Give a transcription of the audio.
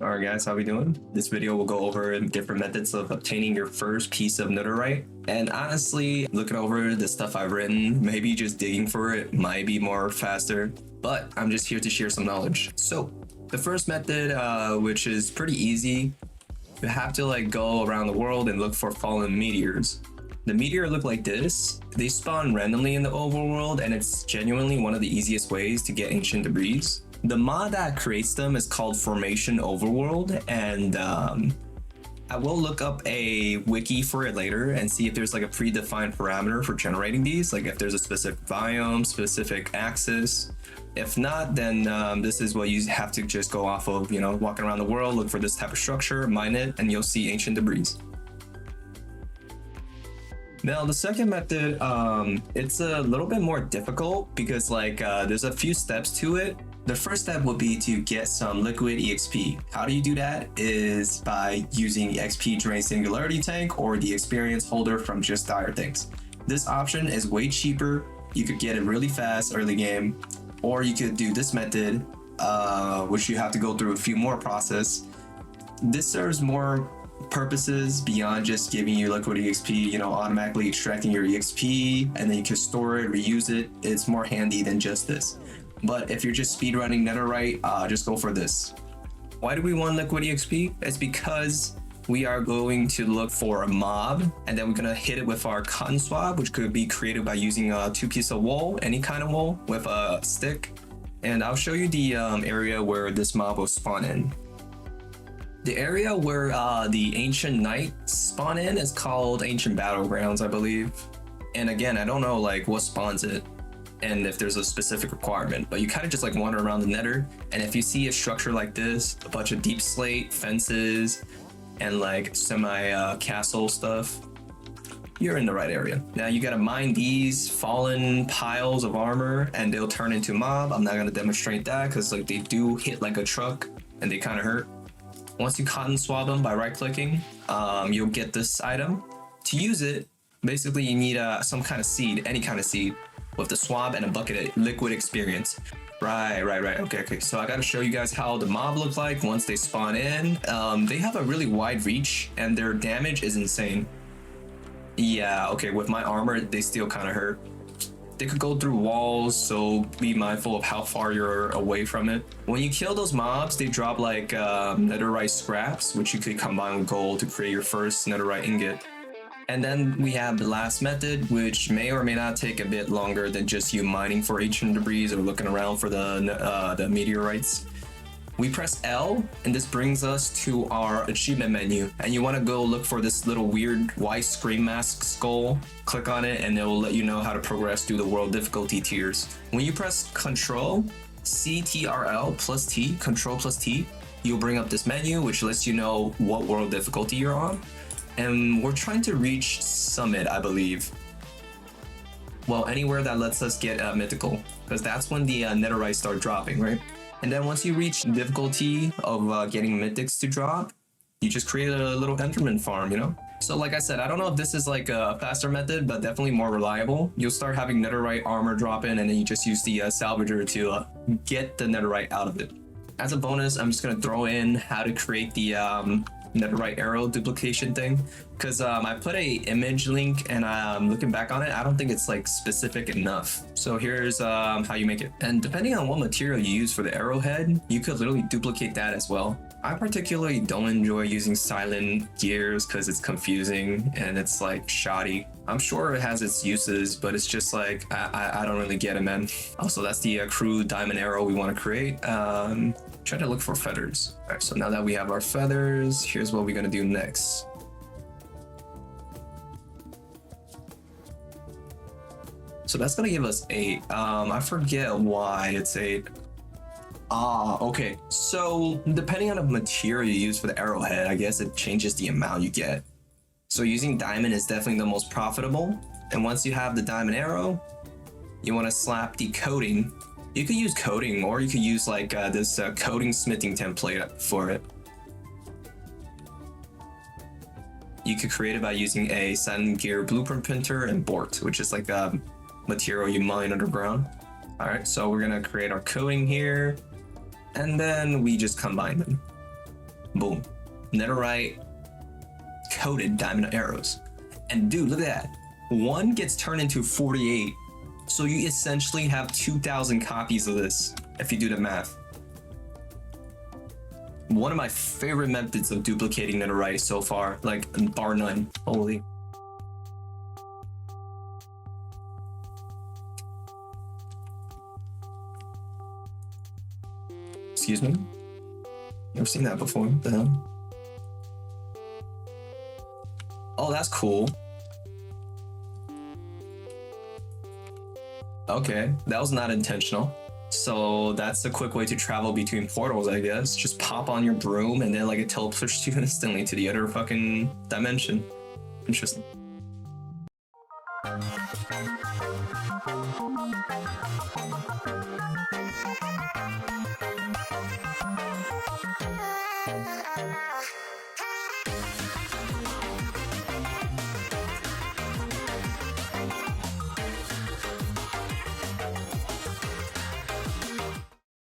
Alright guys, how we doing? This video will go over different methods of obtaining your first piece of Netherite. And honestly, looking over the stuff I've written, maybe just digging for it might be more faster, but I'm just here to share some knowledge. So the first method, which is pretty easy, you have to go around the world and look for fallen meteors. The meteor look like this. They spawn randomly in the overworld, and it's genuinely one of the easiest ways to get ancient debris. The mod that creates them is called Formation Overworld, and I will look up a wiki for it later and see if there's a predefined parameter for generating these, like if there's a specific biome, specific axis. If not, then this is what you have to just go off of, walking around the world, look for this type of structure, mine it, and you'll see ancient debris. Now the second method, it's a little bit more difficult because there's a few steps to it. The first step would be to get some liquid EXP. How do you do that? Is by using XP Drain Singularity Tank or the Experience Holder from Just Dire Things. This option is way cheaper. You could get it really fast early game, or you could do this method, which you have to go through a few more process. This serves more purposes beyond just giving you liquid EXP, automatically extracting your EXP, and then you can store it, reuse it. It's more handy than just this. But if you're just speedrunning Netherite, just go for this. Why do we want liquid EXP? It's because we are going to look for a mob, and then we're gonna hit it with our cotton swab, which could be created by using a 2-piece of wool, any kind of wool, with a stick. And I'll show you the area where this mob will spawn in. The area where the Ancient Knights spawn in is called Ancient Battlegrounds, I believe. And again, I don't know what spawns it and if there's a specific requirement, but you kind of just wander around the nether, and if you see a structure like this, a bunch of deep slate, fences, and semi castle stuff, you're in the right area. Now you gotta mine these fallen piles of armor and they'll turn into mob. I'm not gonna demonstrate that because they do hit like a truck and they kind of hurt. Once you cotton swab them by right clicking, you'll get this item. To use it, basically you need some kind of seed, any kind of seed, with the swab and a bucket of liquid experience. Right. Okay. So I gotta show you guys how the mob look like once they spawn in. They have a really wide reach and their damage is insane. Yeah, okay, with my armor, they still kind of hurt. They could go through walls, so be mindful of how far you're away from it. When you kill those mobs, they drop netherite scraps, which you could combine with gold to create your first netherite ingot. And then we have the last method, which may or may not take a bit longer than just you mining for ancient debris or looking around for the meteorites. We press L, and this brings us to our achievement menu. And you want to go look for this little weird white scream mask skull. Click on it, and it will let you know how to progress through the world difficulty tiers. When you press Control CTRL plus T, Control plus T, you'll bring up this menu, which lets you know what world difficulty you're on. And we're trying to reach Summit, I believe. Well, anywhere that lets us get mythical, because that's when the netherite start dropping, right? And then once you reach difficulty of getting mythics to drop, you just create a little enderman farm, So like I said, I don't know if this is a faster method, but definitely more reliable. You'll start having netherite armor drop in, and then you just use the salvager to get the netherite out of it. As a bonus, I'm just gonna throw in how to create the netherite arrow duplication thing, because I put a image link, and looking back on it, I don't think it's specific enough. So here's how you make it. And depending on what material you use for the arrowhead, you could literally duplicate that as well. I particularly don't enjoy using silent gears because it's confusing and it's shoddy. I'm sure it has its uses, but it's just I don't really get it, man. Also, that's the crude diamond arrow we want to create. Try to look for feathers. All right, so now that we have our feathers, here's what we're gonna do next. So that's gonna give us 8. I forget why it's 8. Okay. So depending on the material you use for the arrowhead, I guess it changes the amount you get. So using diamond is definitely the most profitable. And once you have the diamond arrow, you want to slap the coating. You could use coating, or you could use this coating smithing template for it. You could create it by using a Sun Gear blueprint printer and Bort, which is a material you mine underground. All right, so we're gonna create our coating here, and then we just combine them. Boom. Netherite coated diamond arrows. And dude, look at that. One gets turned into 48. So you essentially have 2,000 copies of this if you do the math. One of my favorite methods of duplicating netherite so far, like bar none. Holy. Excuse me? Never seen that before. What the hell? Oh, that's cool. Okay, that was not intentional. So that's a quick way to travel between portals, I guess. Just pop on your broom and then like it teleports you instantly to the other fucking dimension. Interesting.